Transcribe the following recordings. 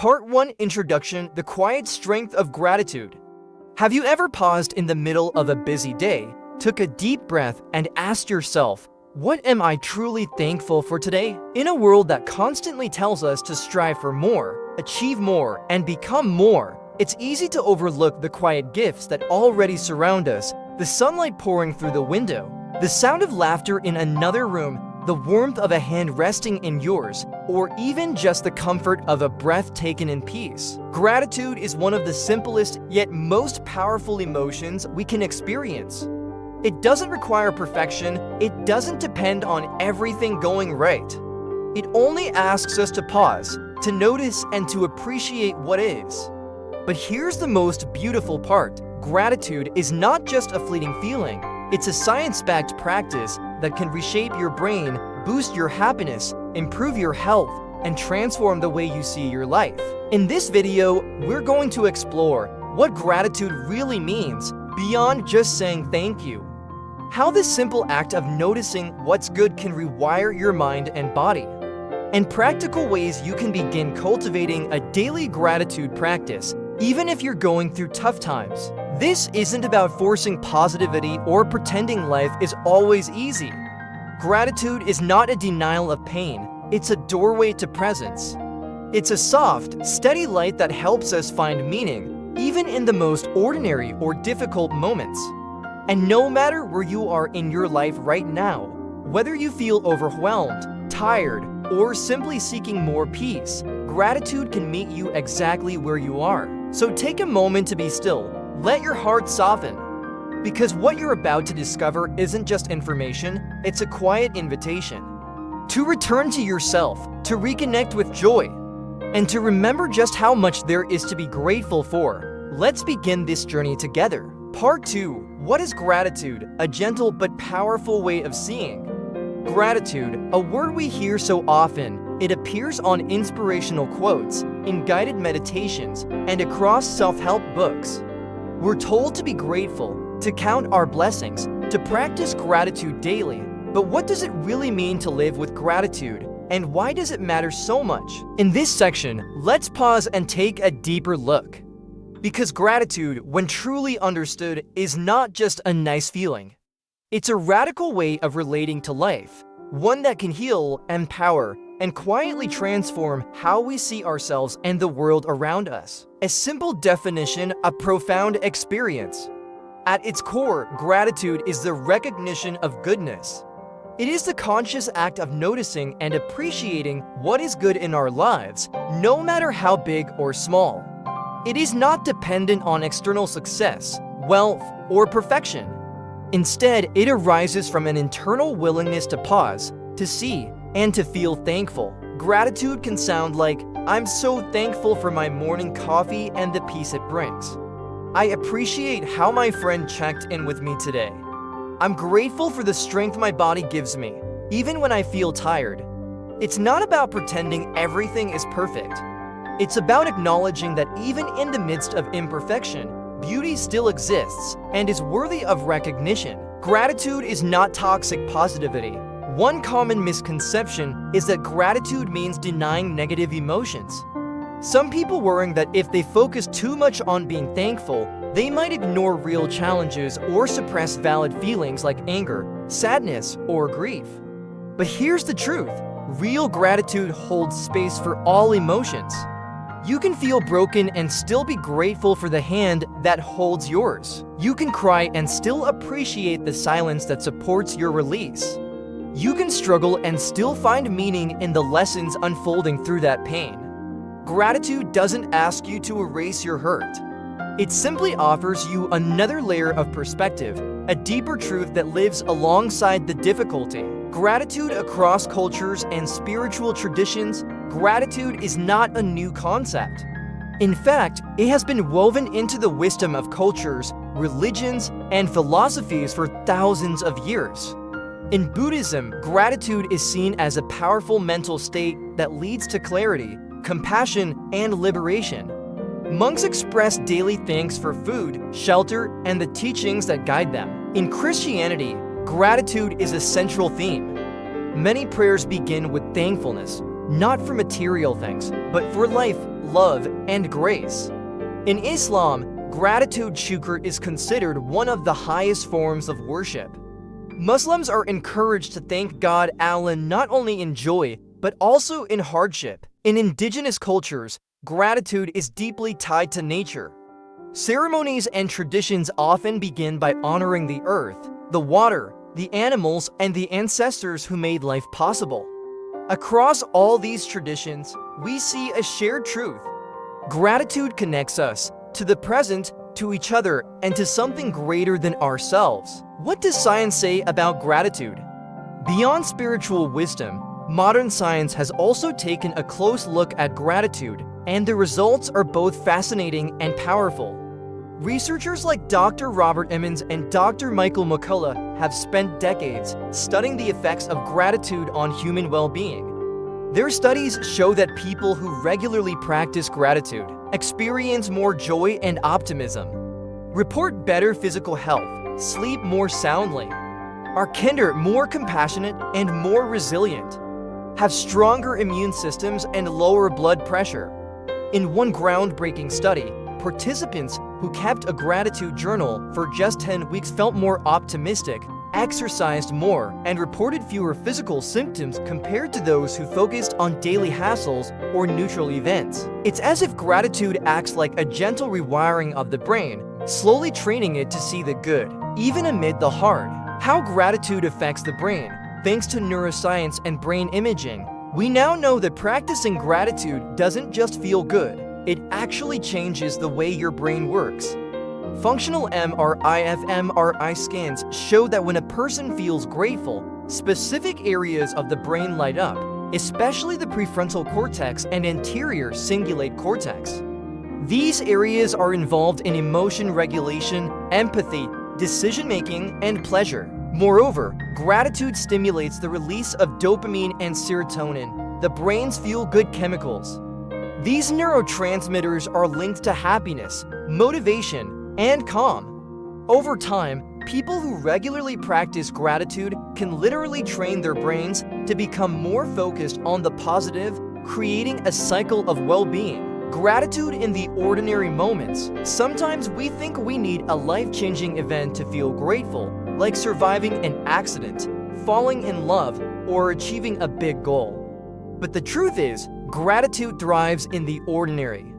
Part 1 Introduction: The Quiet Strength of Gratitude. Have you ever paused in the middle of a busy day, took a deep breath, and asked yourself, what am I truly thankful for today? In a world that constantly tells us to strive for more, achieve more, and become more, it's easy to overlook the quiet gifts that already surround us: the sunlight pouring through the window, the sound of laughter in another room, the warmth of a hand resting in yours, or even just the comfort of a breath taken in peace. Gratitude is one of the simplest yet most powerful emotions we can experience. It doesn't require perfection, it doesn't depend on everything going right. It only asks us to pause, to notice, and to appreciate what is. But here's the most beautiful part: gratitude is not just a fleeting feeling, it's a science-backed practice that can reshape your brain, boost your happiness, improve your health, and transform the way you see your life. In this video, we're going to explore what gratitude really means beyond just saying thank you. How this simple act of noticing what's good can rewire your mind and body. And practical ways you can begin cultivating a daily gratitude practice, even if you're going through tough times. This isn't about forcing positivity or pretending life is always easy. Gratitude is not a denial of pain, it's a doorway to presence. It's a soft, steady light that helps us find meaning, even in the most ordinary or difficult moments. And no matter where you are in your life right now, whether you feel overwhelmed, tired, or simply seeking more peace, gratitude can meet you exactly where you are. So take a moment to be still, let your heart soften. Because what you're about to discover isn't just information, it's a quiet invitation to return to yourself, to reconnect with joy, and to remember just how much there is to be grateful for. Let's begin this journey together. Part 2. What is gratitude? A gentle but powerful way of seeing. Gratitude, a word we hear so often. It appears on inspirational quotes, in guided meditations, and across self-help books. We're told to be grateful, to count our blessings, to practice gratitude daily. But what does it really mean to live with gratitude? And why does it matter so much? In this section, let's pause and take a deeper look. Because gratitude, when truly understood, is not just a nice feeling. It's a radical way of relating to life, one that can heal, empower, and quietly transform how we see ourselves and the world around us. A simple definition, a profound experience. At its core, gratitude is the recognition of goodness. It is the conscious act of noticing and appreciating what is good in our lives, no matter how big or small. It is not dependent on external success, wealth, or perfection. Instead, it arises from an internal willingness to pause, to see, and to feel thankful. Gratitude can sound like, I'm so thankful for my morning coffee and the peace it brings. I appreciate how my friend checked in with me today. I'm grateful for the strength my body gives me, even when I feel tired. It's not about pretending everything is perfect. It's about acknowledging that even in the midst of imperfection, beauty still exists and is worthy of recognition. Gratitude is not toxic positivity. One common misconception is that gratitude means denying negative emotions. Some people worrying that if they focus too much on being thankful, they might ignore real challenges or suppress valid feelings like anger, sadness, or grief. But here's the truth: real gratitude holds space for all emotions. You can feel broken and still be grateful for the hand that holds yours. You can cry and still appreciate the silence that supports your release. You can struggle and still find meaning in the lessons unfolding through that pain. Gratitude doesn't ask you to erase your hurt. It simply offers you another layer of perspective, a deeper truth that lives alongside the difficulty. Gratitude across cultures and spiritual traditions. Gratitude is not a new concept. In fact, it has been woven into the wisdom of cultures, religions, and philosophies for thousands of years. In Buddhism, gratitude is seen as a powerful mental state that leads to clarity, compassion, and liberation. Monks express daily thanks for food, shelter, and the teachings that guide them. In Christianity, gratitude is a central theme. Many prayers begin with thankfulness, not for material things, but for life, love, and grace. In Islam, gratitude shukr is considered one of the highest forms of worship. Muslims are encouraged to thank God Allah not only in joy, but also in hardship. In indigenous cultures, gratitude is deeply tied to nature. Ceremonies and traditions often begin by honoring the earth, the water, the animals, and the ancestors who made life possible. Across all these traditions, we see a shared truth. Gratitude connects us to the present, to each other, and to something greater than ourselves. What does science say about gratitude? Beyond spiritual wisdom, modern science has also taken a close look at gratitude, and the results are both fascinating and powerful. Researchers like Dr. Robert Emmons and Dr. Michael McCullough have spent decades studying the effects of gratitude on human well-being. Their studies show that people who regularly practice gratitude experience more joy and optimism, report better physical health, sleep more soundly, are kinder, more compassionate, and more resilient, have stronger immune systems and lower blood pressure. In one groundbreaking study, participants who kept a gratitude journal for just 10 weeks felt more optimistic, exercised more, and reported fewer physical symptoms compared to those who focused on daily hassles or neutral events. It's as if gratitude acts like a gentle rewiring of the brain, slowly training it to see the good, even amid the hard. How gratitude affects the brain. Thanks to neuroscience and brain imaging, we now know that practicing gratitude doesn't just feel good, it actually changes the way your brain works. Functional MRI fMRI scans show that when a person feels grateful, specific areas of the brain light up, especially the prefrontal cortex and anterior cingulate cortex. These areas are involved in emotion regulation, empathy, decision-making, and pleasure. Moreover, gratitude stimulates the release of dopamine and serotonin, the brain's feel-good chemicals. These neurotransmitters are linked to happiness, motivation, and calm. Over time, people who regularly practice gratitude can literally train their brains to become more focused on the positive, creating a cycle of well-being. Gratitude in the ordinary moments. Sometimes we think we need a life-changing event to feel grateful, like surviving an accident, falling in love, or achieving a big goal. But the truth is, gratitude thrives in the ordinary.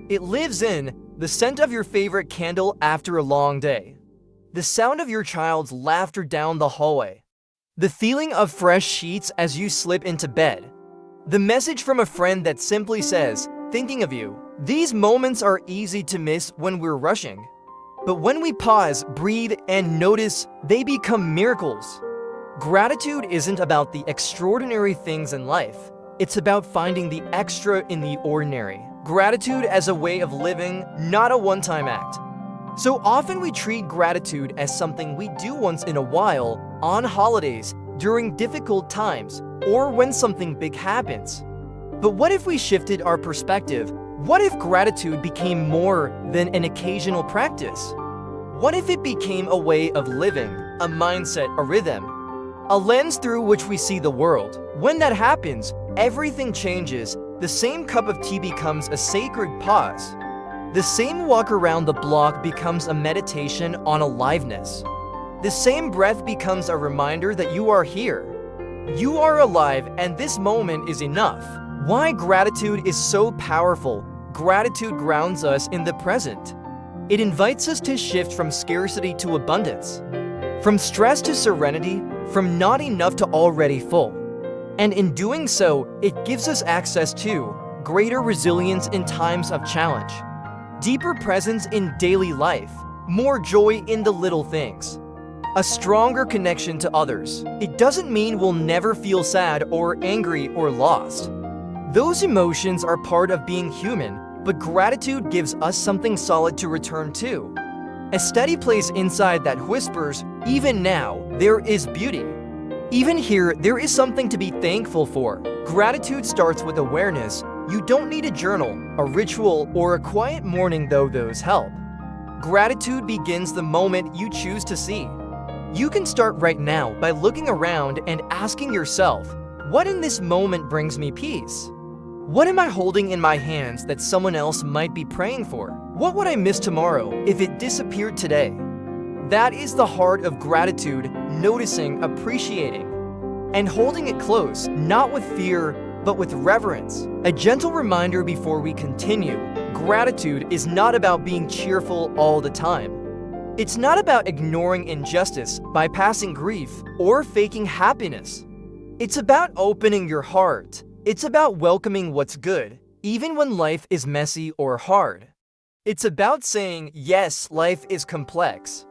It lives in the scent of your favorite candle after a long day, the sound of your child's laughter down the hallway, the feeling of fresh sheets as you slip into bed, the message from a friend that simply says, "Thinking of you." These moments are easy to miss when we're rushing. But when we pause, breathe, and notice, they become miracles. Gratitude isn't about the extraordinary things in life. It's about finding the extra in the ordinary. Gratitude as a way of living, not a one-time act. So often we treat gratitude as something we do once in a while, on holidays, during difficult times, or when something big happens. But what if we shifted our perspective? What if gratitude became more than an occasional practice? What if it became a way of living, a mindset, a rhythm, a lens through which we see the world? When that happens, everything changes. The same cup of tea becomes a sacred pause. The same walk around the block becomes a meditation on aliveness. The same breath becomes a reminder that you are here. You are alive, and this moment is enough. Why gratitude is so powerful? Gratitude grounds us in the present. It invites us to shift from scarcity to abundance, from stress to serenity, from not enough to already full. And in doing so, it gives us access to greater resilience in times of challenge, deeper presence in daily life, more joy in the little things, a stronger connection to others. It doesn't mean we'll never feel sad or angry or lost. Those emotions are part of being human, but gratitude gives us something solid to return to. A steady place inside that whispers, even now, there is beauty. Even here, there is something to be thankful for. Gratitude starts with awareness. You don't need a journal, a ritual, or a quiet morning, though those help. Gratitude begins the moment you choose to see. You can start right now by looking around and asking yourself, What in this moment brings me peace? What am I holding in my hands that someone else might be praying for? What would I miss tomorrow if it disappeared today? That is the heart of gratitude, noticing, appreciating, and holding it close, not with fear, but with reverence. A gentle reminder before we continue: gratitude is not about being cheerful all the time. It's not about ignoring injustice, bypassing grief, or faking happiness. It's about opening your heart. It's about welcoming what's good, even when life is messy or hard. It's about saying, yes, life is complex,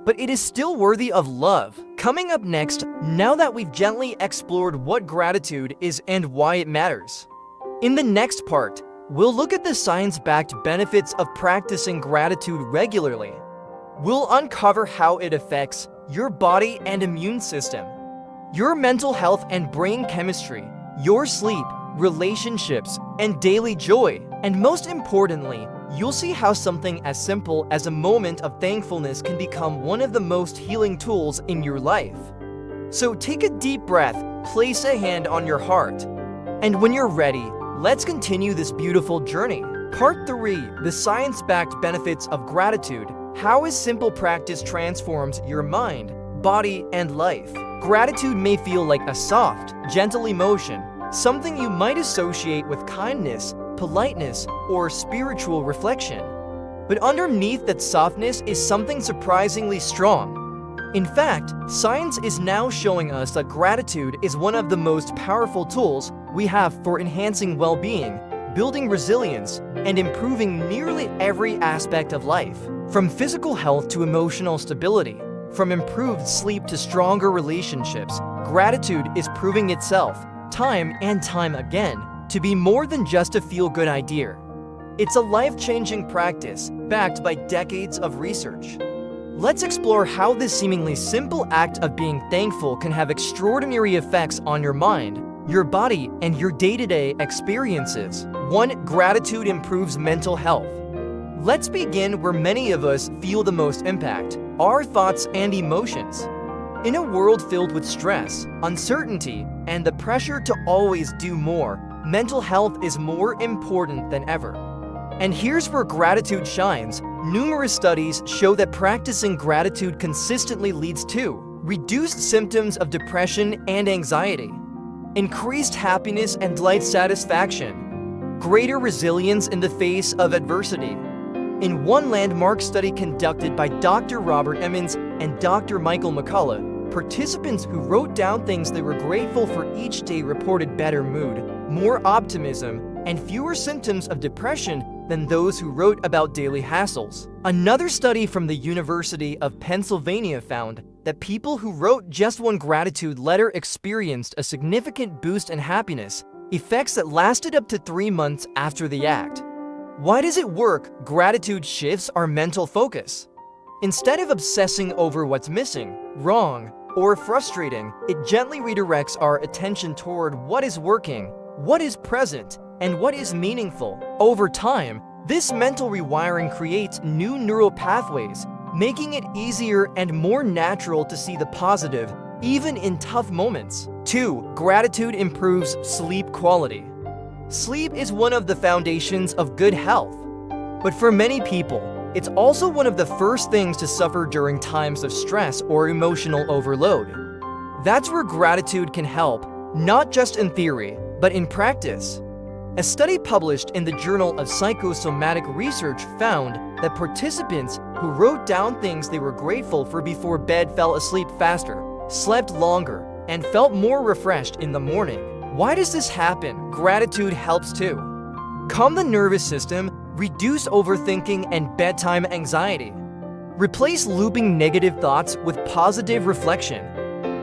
but it is still worthy of love. Coming up next, now that we've gently explored what gratitude is and why it matters. In the next part, we'll look at the science-backed benefits of practicing gratitude regularly. We'll uncover how it affects your body and immune system, your mental health and brain chemistry, your sleep, relationships, and daily joy. And most importantly, you'll see how something as simple as a moment of thankfulness can become one of the most healing tools in your life. So take a deep breath, place a hand on your heart, and when you're ready, let's continue this beautiful journey. Part 3: The science-backed benefits of gratitude. How a simple practice transforms your mind, body, and life. Gratitude may feel like a soft, gentle emotion, something you might associate with kindness, politeness, or spiritual reflection. But underneath that softness is something surprisingly strong. In fact, science is now showing us that gratitude is one of the most powerful tools we have for enhancing well-being, building resilience, and improving nearly every aspect of life. From physical health to emotional stability, from improved sleep to stronger relationships, gratitude is proving itself, time and time again, to be more than just a feel-good idea. It's a life-changing practice, backed by decades of research. Let's explore how this seemingly simple act of being thankful can have extraordinary effects on your mind, your body, and your day-to-day experiences. 1. Gratitude improves mental health. Let's begin where many of us feel the most impact: our thoughts and emotions. In a world filled with stress, uncertainty, and the pressure to always do more, mental health is more important than ever. And here's where gratitude shines. Numerous studies show that practicing gratitude consistently leads to reduced symptoms of depression and anxiety, increased happiness and life satisfaction, greater resilience in the face of adversity. In one landmark study conducted by Dr. Robert Emmons and Dr. Michael McCullough, participants who wrote down things they were grateful for each day reported better mood, more optimism, and fewer symptoms of depression than those who wrote about daily hassles. Another study from the University of Pennsylvania found that people who wrote just one gratitude letter experienced a significant boost in happiness, effects that lasted up to 3 months after the act. Why does it work? Gratitude shifts our mental focus. Instead of obsessing over what's missing, wrong, or frustrating, it gently redirects our attention toward what is working, what is present, and what is meaningful. Over time, this mental rewiring creates new neural pathways, making it easier and more natural to see the positive, even in tough moments. 2. Gratitude improves sleep quality. Sleep is one of the foundations of good health. But for many people, it's also one of the first things to suffer during times of stress or emotional overload. That's where gratitude can help, not just in theory, but in practice. A study published in the Journal of Psychosomatic Research found that participants who wrote down things they were grateful for before bed fell asleep faster, slept longer, and felt more refreshed in the morning. Why does this happen? Gratitude helps too. Calm the nervous system, reduce overthinking and bedtime anxiety. Replace looping negative thoughts with positive reflection.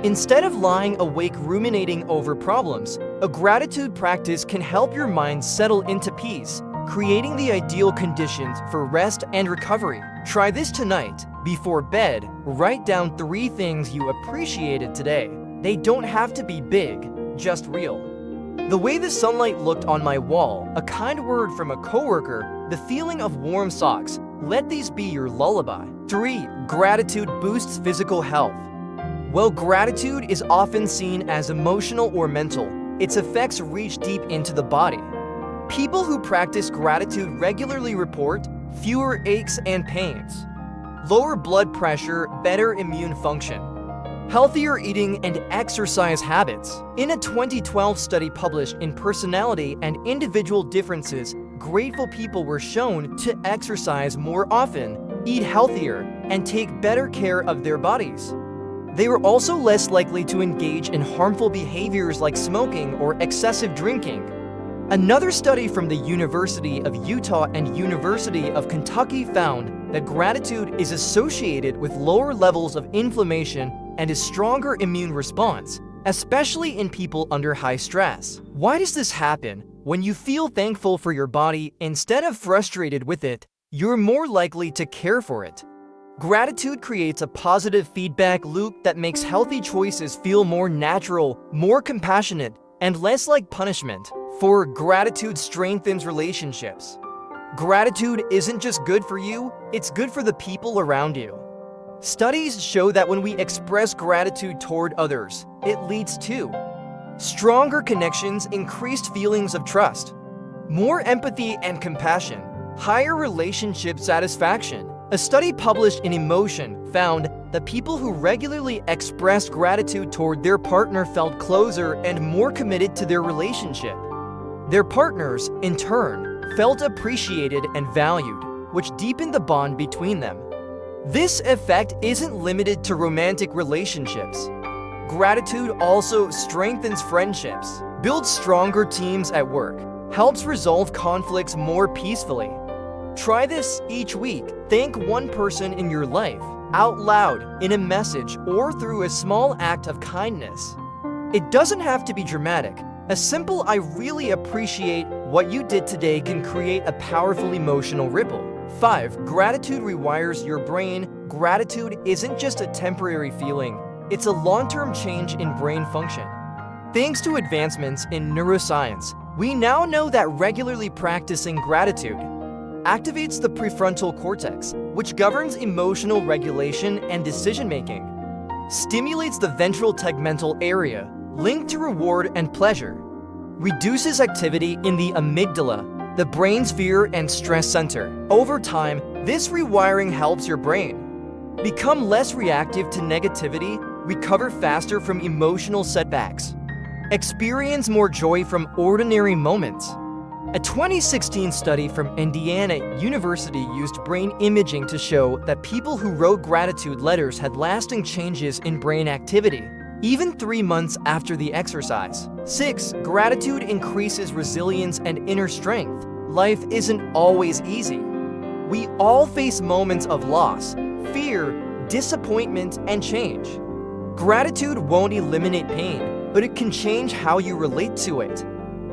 Instead of lying awake ruminating over problems, a gratitude practice can help your mind settle into peace, creating the ideal conditions for rest and recovery. Try this tonight. Before bed, write down 3 things you appreciated today. They don't have to be big, just real. The way the sunlight looked on my wall, a kind word from a coworker, the feeling of warm socks. Let these be your lullaby. 3. Gratitude boosts physical health. While gratitude is often seen as emotional or mental, its effects reach deep into the body. People who practice gratitude regularly report fewer aches and pains, lower blood pressure, better immune function, healthier eating and exercise habits. In a 2012 study published in Personality and Individual Differences, grateful people were shown to exercise more often, eat healthier, and take better care of their bodies. They were also less likely to engage in harmful behaviors like smoking or excessive drinking. Another study from the University of Utah and University of Kentucky found that gratitude is associated with lower levels of inflammation and a stronger immune response, especially in people under high stress. Why does this happen? When you feel thankful for your body instead of frustrated with it, you're more likely to care for it. Gratitude creates a positive feedback loop that makes healthy choices feel more natural, more compassionate, and less like punishment. For gratitude strengthens relationships. Gratitude isn't just good for you, it's good for the people around you. Studies show that when we express gratitude toward others, it leads to stronger connections, increased feelings of trust, more empathy and compassion, higher relationship satisfaction. A study published in Emotion found that people who regularly expressed gratitude toward their partner felt closer and more committed to their relationship. Their partners, in turn, felt appreciated and valued, which deepened the bond between them. This effect isn't limited to romantic relationships. Gratitude also strengthens friendships, builds stronger teams at work, helps resolve conflicts more peacefully. Try this each week. Thank one person in your life, out loud, in a message, or through a small act of kindness. It doesn't have to be dramatic. A simple "I really appreciate what you did today" can create a powerful emotional ripple. 5. Gratitude rewires your brain. Gratitude isn't just a temporary feeling, it's a long-term change in brain function. Thanks to advancements in neuroscience, we now know that regularly practicing gratitude activates the prefrontal cortex, which governs emotional regulation and decision-making, stimulates the ventral tegmental area, linked to reward and pleasure, reduces activity in the amygdala, the brain's fear and stress center. Over time, this rewiring helps your brain become less reactive to negativity, recover faster from emotional setbacks, experience more joy from ordinary moments. A 2016 study from Indiana University used brain imaging to show that people who wrote gratitude letters had lasting changes in brain activity, even 3 months after the exercise. 6. Gratitude increases resilience and inner strength. Life isn't always easy. We all face moments of loss, fear, disappointment, and change. Gratitude won't eliminate pain, but it can change how you relate to it.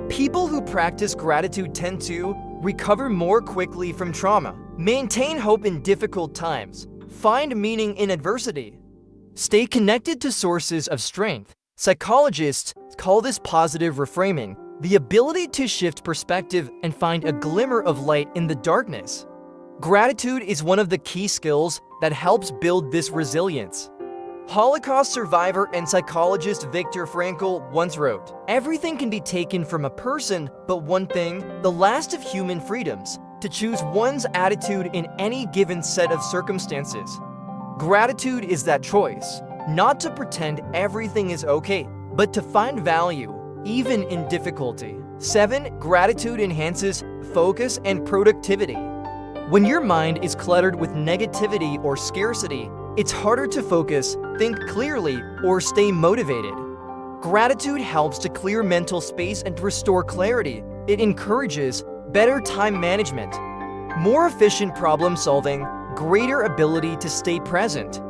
People who practice gratitude tend to recover more quickly from trauma, maintain hope in difficult times, find meaning in adversity, stay connected to sources of strength. Psychologists call this positive reframing, the ability to shift perspective and find a glimmer of light in the darkness. Gratitude is one of the key skills that helps build this resilience. Holocaust survivor and psychologist Viktor Frankl once wrote, "Everything can be taken from a person, but one thing, the last of human freedoms, to choose one's attitude in any given set of circumstances." Gratitude is that choice, not to pretend everything is okay, but to find value, even in difficulty. 7. Gratitude enhances focus and productivity. When your mind is cluttered with negativity or scarcity, it's harder to focus, think clearly, or stay motivated. Gratitude helps to clear mental space and restore clarity. It encourages better time management, more efficient problem solving, greater ability to stay present,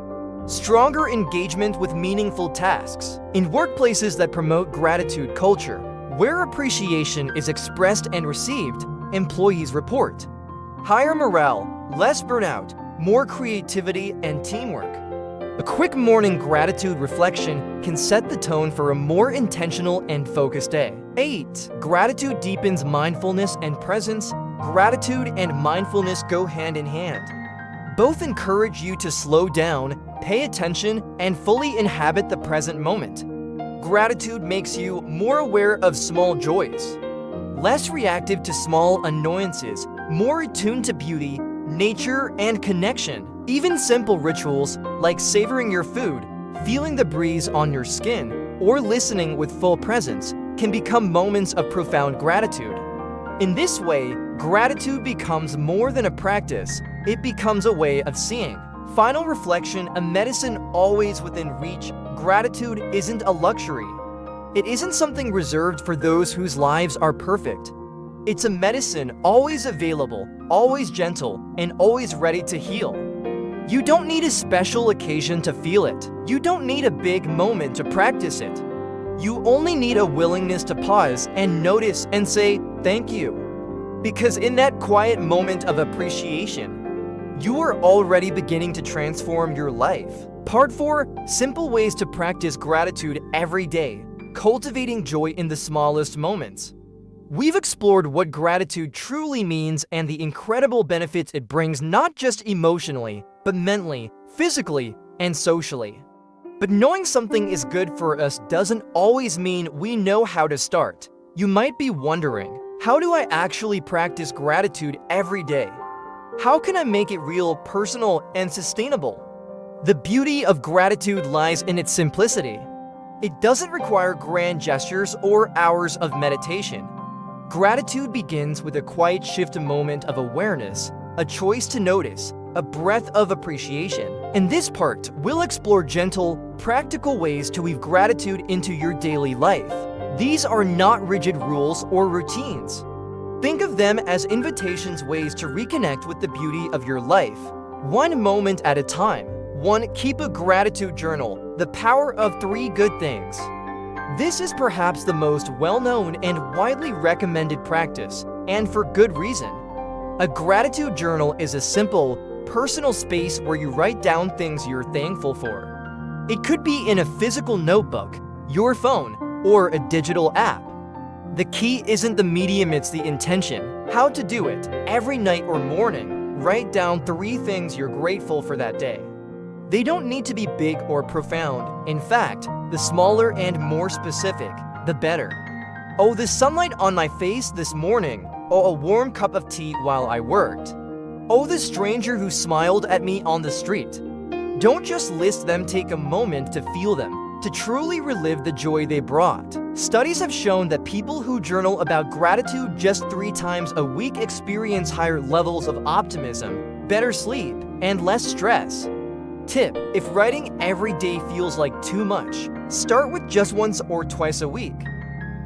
stronger engagement with meaningful tasks. In workplaces that promote gratitude culture, where appreciation is expressed and received, employees report higher morale, less burnout, more creativity, and teamwork. A quick morning gratitude reflection can set the tone for a more intentional and focused day. 8. Gratitude deepens mindfulness and presence. Gratitude and mindfulness go hand in hand. Both encourage you to slow down, pay attention, and fully inhabit the present moment. gratitude makes you more aware of small joys, less reactive to small annoyances, more attuned to beauty, nature, and connection. Even simple rituals like savoring your food, feeling the breeze on your skin, or listening with full presence can become moments of profound gratitude. In this way, gratitude becomes more than a practice, it becomes a way of seeing. Final reflection: a medicine always within reach. Gratitude isn't a luxury. It isn't something reserved for those whose lives are perfect. It's a medicine always available, always gentle, and always ready to heal. You don't need a special occasion to feel it. You don't need a big moment to practice it. You only need a willingness to pause and notice and say, "Thank you." Because in that quiet moment of appreciation, you are already beginning to transform your life. Part 4. Simple ways to practice gratitude every day. Cultivating joy in the smallest moments. We've explored what gratitude truly means and the incredible benefits it brings, not just emotionally, but mentally, physically, and socially. But knowing something is good for us doesn't always mean we know how to start. You might be wondering, how do I actually practice gratitude every day? How can I make it real, personal, and sustainable? The beauty of gratitude lies in its simplicity. It doesn't require grand gestures or hours of meditation. Gratitude begins with a quiet shift, a moment of awareness, a choice to notice, a breath of appreciation. In this part, we'll explore gentle, practical ways to weave gratitude into your daily life. These are not rigid rules or routines. Think of them as invitations, ways to reconnect with the beauty of your life, one moment at a time. 1. Keep a gratitude journal. The power of 3 good things. This is perhaps the most well-known and widely recommended practice, and for good reason. A gratitude journal is a simple, personal space where you write down things you're thankful for. It could be in a physical notebook, your phone, or a digital app. The key isn't the medium, it's the intention. How to do it: every night or morning, write down 3 things you're grateful for that day. They don't need to be big or profound. In fact, the smaller and more specific, the better. Oh, the sunlight on my face this morning. Oh, a warm cup of tea while I worked. Oh, the stranger who smiled at me on the street. Don't just list them, take a moment to feel them, to truly relive the joy they brought. Studies have shown that people who journal about gratitude just 3 times a week experience higher levels of optimism, better sleep, and less stress. Tip: if writing every day feels like too much, start with just once or twice a week.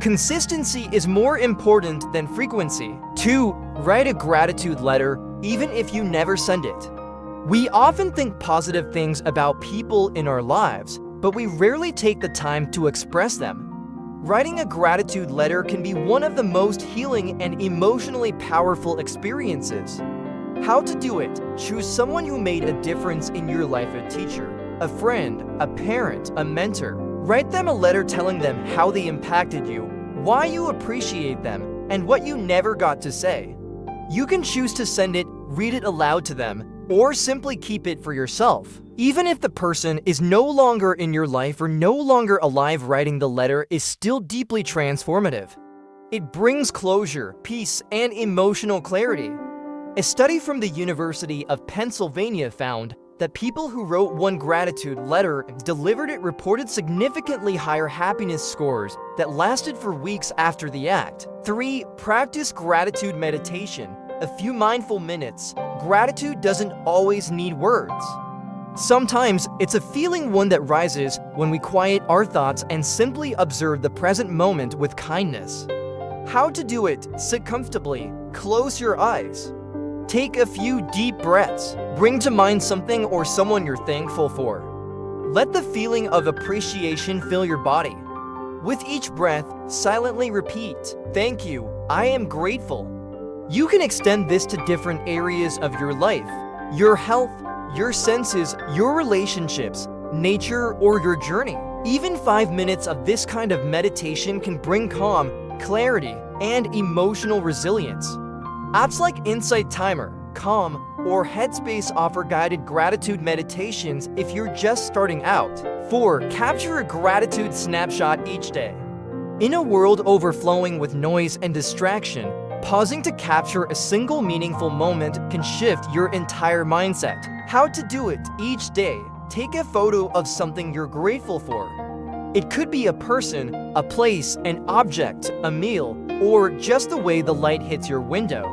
Consistency is more important than frequency. 2. Write a gratitude letter, even if you never send it. We often think positive things about people in our lives, but we rarely take the time to express them. Writing a gratitude letter can be one of the most healing and emotionally powerful experiences. How to do it: choose someone who made a difference in your life, a teacher, a friend, a parent, a mentor. Write them a letter telling them how they impacted you, why you appreciate them, and what you never got to say. You can choose to send it, read it aloud to them, or simply keep it for yourself. Even if the person is no longer in your life or no longer alive, writing the letter is still deeply transformative. It brings closure, peace, and emotional clarity. A study from the University of Pennsylvania found that people who wrote one gratitude letter delivered it reported significantly higher happiness scores that lasted for weeks after the act. 3. Practice gratitude meditation. A few mindful minutes. Gratitude doesn't always need words. Sometimes it's a feeling, one that rises when we quiet our thoughts and simply observe the present moment with kindness. How to do it: sit comfortably, close your eyes. Take a few deep breaths. Bring to mind something or someone you're thankful for. Let the feeling of appreciation fill your body. With each breath, silently repeat, "Thank you, I am grateful." You can extend this to different areas of your life: your health, your senses, your relationships, nature, or your journey. Even 5 minutes of this kind of meditation can bring calm, clarity, and emotional resilience. Apps like Insight Timer, Calm, or Headspace offer guided gratitude meditations if you're just starting out. 4. Capture a gratitude snapshot each day. In a world overflowing with noise and distraction, pausing to capture a single meaningful moment can shift your entire mindset. How to do it each day. Take a photo of something you're grateful for. It could be a person, a place, an object, a meal, or just the way the light hits your window.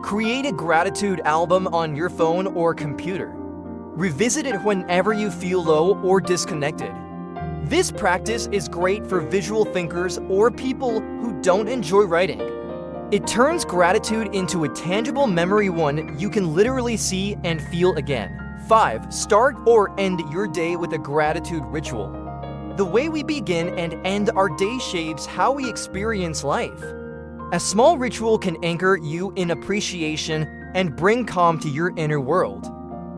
Create a gratitude album on your phone or computer. Revisit it whenever you feel low or disconnected. This practice is great for visual thinkers or people who don't enjoy writing. It turns gratitude into a tangible memory, one you can literally see and feel again. 5. Start or end your day with a gratitude ritual. The way we begin and end our day shapes how we experience life. A small ritual can anchor you in appreciation and bring calm to your inner world.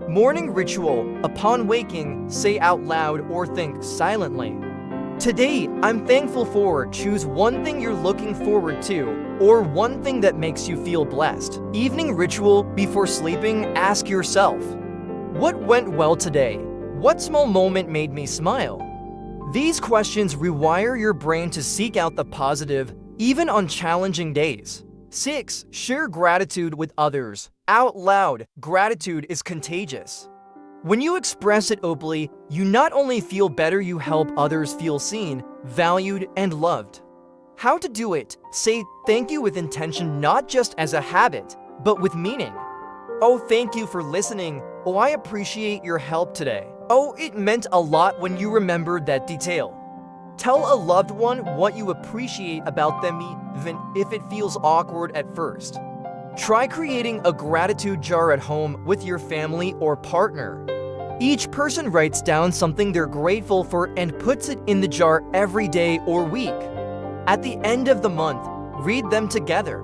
Morning ritual. Upon waking, say out loud or think silently. Today, I'm thankful for. Choose one thing you're looking forward to, or one thing that makes you feel blessed. Evening ritual. Before sleeping, ask yourself, what went well today? What small moment made me smile? These questions rewire your brain to seek out the positive, even on challenging days. 6. Share gratitude with others. Out loud, gratitude is contagious. When you express it openly, you not only feel better, you help others feel seen, valued, and loved. How to do it? Say thank you with intention, not just as a habit, but with meaning. Oh, thank you for listening. Oh, I appreciate your help today. Oh, it meant a lot when you remembered that detail. Tell a loved one what you appreciate about them, even if it feels awkward at first. Try creating a gratitude jar at home with your family or partner. Each person writes down something they're grateful for and puts it in the jar every day or week. At the end of the month, read them together.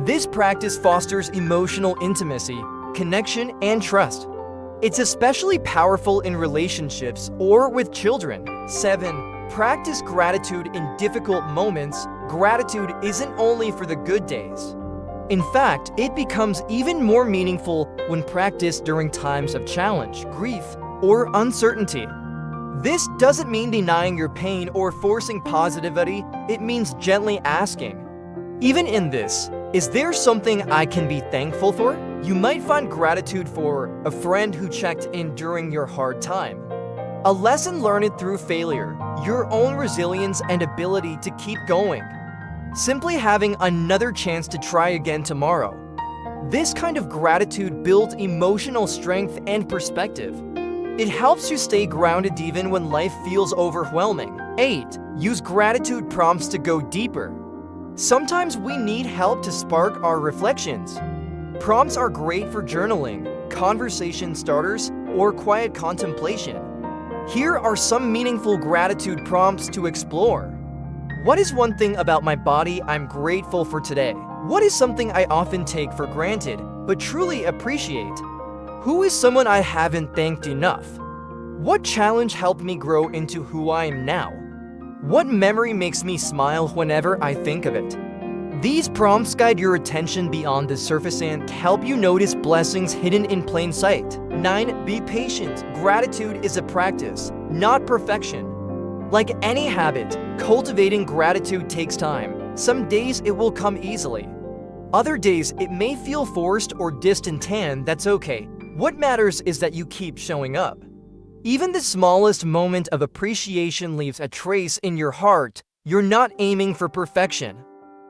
This practice fosters emotional intimacy, connection, and trust. It's especially powerful in relationships or with children. 7. Practice gratitude in difficult moments. Gratitude isn't only for the good days. In fact, it becomes even more meaningful when practiced during times of challenge, grief, or uncertainty. This doesn't mean denying your pain or forcing positivity. It means gently asking, even in this, is there something I can be thankful for? You might find gratitude for a friend who checked in during your hard time, a lesson learned through failure, your own resilience and ability to keep going, simply having another chance to try again tomorrow. This kind of gratitude builds emotional strength and perspective. It helps you stay grounded even when life feels overwhelming. 8. Use gratitude prompts to go deeper. Sometimes we need help to spark our reflections. Prompts are great for journaling, conversation starters, or quiet contemplation. Here are some meaningful gratitude prompts to explore. What is one thing about my body I'm grateful for today? What is something I often take for granted, but truly appreciate? Who is someone I haven't thanked enough? What challenge helped me grow into who I am now? What memory makes me smile whenever I think of it? These prompts guide your attention beyond the surface and help you notice blessings hidden in plain sight. 9. Be patient. Gratitude is a practice, not perfection. Like any habit, cultivating gratitude takes time. Some days it will come easily. Other days it may feel forced or distant, and that's okay. What matters is that you keep showing up. Even the smallest moment of appreciation leaves a trace in your heart. You're not aiming for perfection.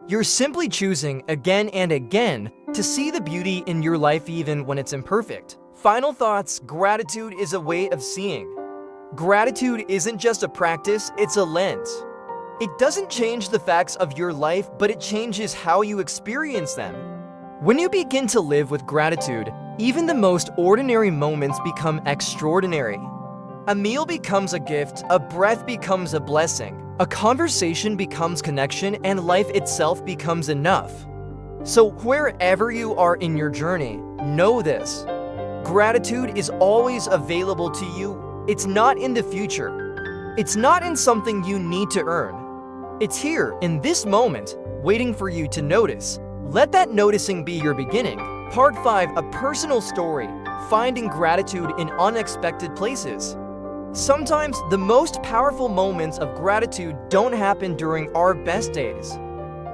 You're simply choosing again and again to see the beauty in your life even when it's imperfect. Final thoughts. Gratitude is a way of seeing. Gratitude isn't just a practice, it's a lens. It doesn't change the facts of your life, but it changes how you experience them. When you begin to live with gratitude, even the most ordinary moments become extraordinary. A meal becomes a gift, a breath becomes a blessing, a conversation becomes connection, and life itself becomes enough. So wherever you are in your journey, know this. Gratitude is always available to you. It's not in the future. It's not in something you need to earn. It's here, in this moment, waiting for you to notice. Let that noticing be your beginning. Part 5, a personal story, finding gratitude in unexpected places. Sometimes the most powerful moments of gratitude don't happen during our best days.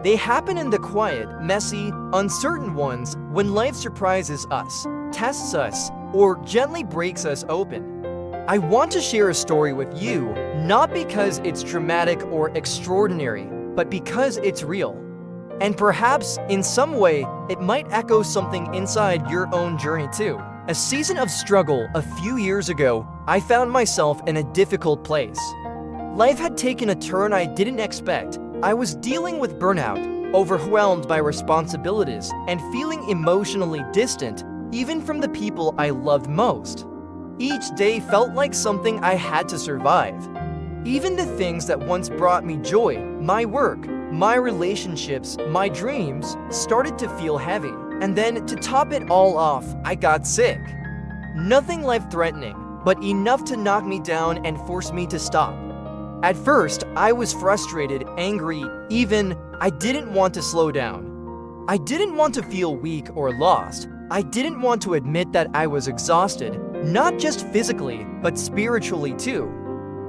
They happen in the quiet, messy, uncertain ones when life surprises us, tests us, or gently breaks us open. I want to share a story with you, not because it's dramatic or extraordinary, but because it's real. And perhaps, in some way, it might echo something inside your own journey too. A season of struggle a few years ago, I found myself in a difficult place. Life had taken a turn I didn't expect. I was dealing with burnout, overwhelmed by responsibilities, and feeling emotionally distant, even from the people I loved most. Each day felt like something I had to survive. Even the things that once brought me joy, my work, my relationships, my dreams, started to feel heavy. And then, to top it all off, I got sick. Nothing life-threatening, but enough to knock me down and force me to stop. At first, I was frustrated, angry, even I didn't want to slow down. I didn't want to feel weak or lost. I didn't want to admit that I was exhausted, not just physically, but spiritually too.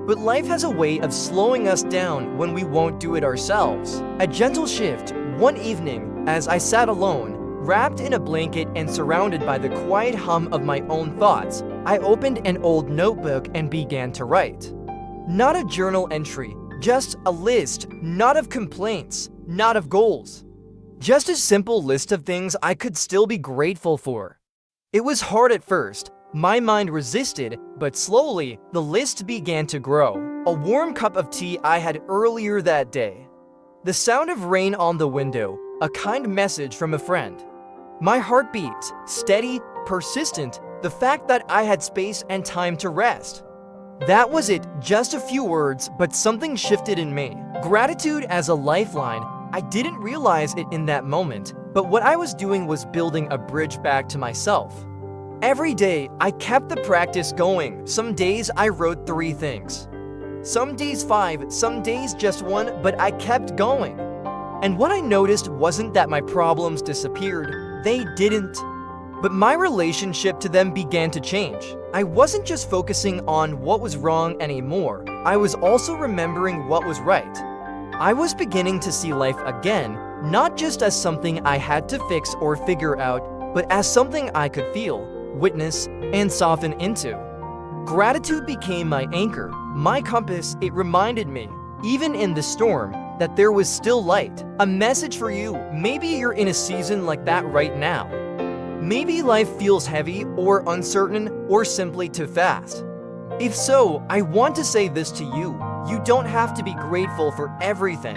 But life has a way of slowing us down when we won't do it ourselves. A gentle shift, one evening, as I sat alone, wrapped in a blanket and surrounded by the quiet hum of my own thoughts, I opened an old notebook and began to write. Not a journal entry, just a list, not of complaints, not of goals. Just a simple list of things I could still be grateful for. It was hard at first. My mind resisted, but slowly, the list began to grow. A warm cup of tea I had earlier that day. The sound of rain on the window, a kind message from a friend. My heart beats, steady, persistent, the fact that I had space and time to rest. That was it, just a few words, but something shifted in me. Gratitude as a lifeline. I didn't realize it in that moment, but what I was doing was building a bridge back to myself. Every day, I kept the practice going. Some days I wrote 3 things. Some days 5, some days just 1, but I kept going. And what I noticed wasn't that my problems disappeared. They didn't. But my relationship to them began to change. I wasn't just focusing on what was wrong anymore. I was also remembering what was right. I was beginning to see life again, not just as something I had to fix or figure out, but as something I could feel, witness, and soften into. Gratitude became my anchor, my compass. It reminded me, even in the storm, that there was still light. A message for you. Maybe you're in a season like that right now. Maybe life feels heavy or uncertain or simply too fast. If so, I want to say this to you. You don't have to be grateful for everything.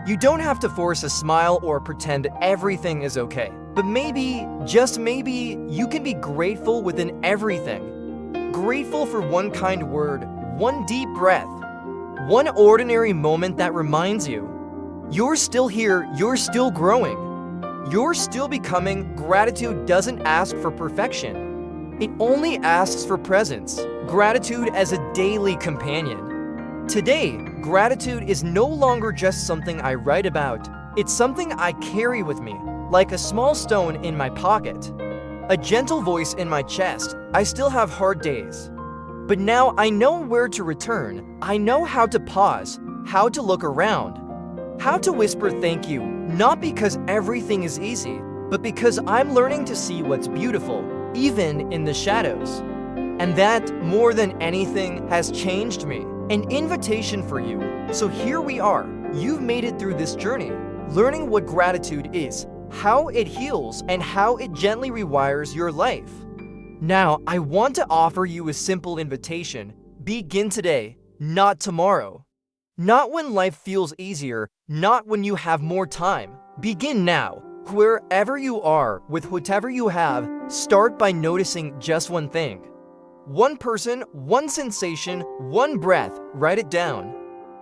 You don't have to force a smile or pretend everything is okay. But maybe, just maybe, you can be grateful within everything. Grateful for one kind word, one deep breath, one ordinary moment that reminds you, you're still here, you're still growing, you're still becoming. Gratitude doesn't ask for perfection. It only asks for presence. Gratitude as a daily companion. Today, gratitude is no longer just something I write about. It's something I carry with me, like a small stone in my pocket, a gentle voice in my chest. I still have hard days, but now I know where to return. I know how to pause, how to look around, how to whisper thank you, not because everything is easy, but because I'm learning to see what's beautiful, even in the shadows. And that, more than anything, has changed me. An invitation for you. So here we are. You've made it through this journey, learning what gratitude is, how it heals, and how it gently rewires your life. Now, I want to offer you a simple invitation. Begin today, not tomorrow. Not when life feels easier, not when you have more time. Begin now. Wherever you are, with whatever you have, start by noticing just one thing. One person, one sensation, one breath. Write it down.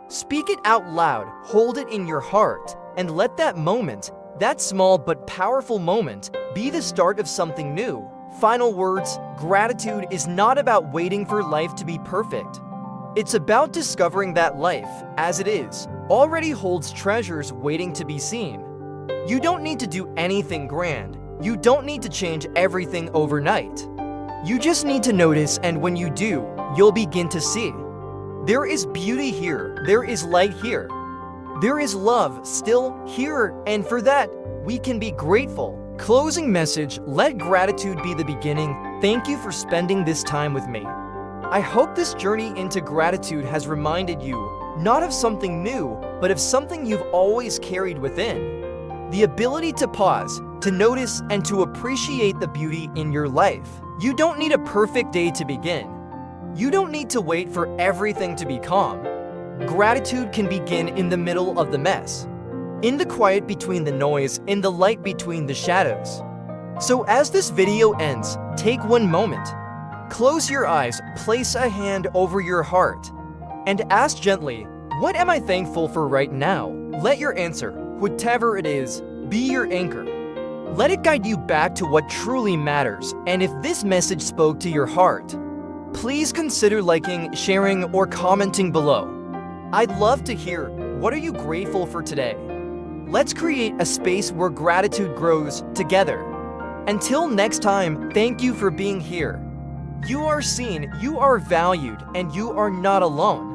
Speak it out loud, hold it in your heart, and let that moment, that small but powerful moment, be the start of something new. Final words. Gratitude is not about waiting for life to be perfect. It's about discovering that life, as it is, already holds treasures waiting to be seen. You don't need to do anything grand. You don't need to change everything overnight. You just need to notice, and when you do, you'll begin to see. There is beauty here, there is light here. There is love still here, and for that, we can be grateful. Closing message, let gratitude be the beginning. Thank you for spending this time with me. I hope this journey into gratitude has reminded you not of something new, but of something you've always carried within. The ability to pause, to notice, and to appreciate the beauty in your life. You don't need a perfect day to begin. You don't need to wait for everything to be calm. Gratitude can begin in the middle of the mess, in the quiet between the noise, in the light between the shadows. So as this video ends, take one moment. Close your eyes, place a hand over your heart, and ask gently, what am I thankful for right now? Let your answer, whatever it is, be your anchor. Let it guide you back to what truly matters, and if this message spoke to your heart, please consider liking, sharing, or commenting below. I'd love to hear, what are you grateful for today? Let's create a space where gratitude grows together. Until next time, thank you for being here. You are seen, you are valued, and you are not alone.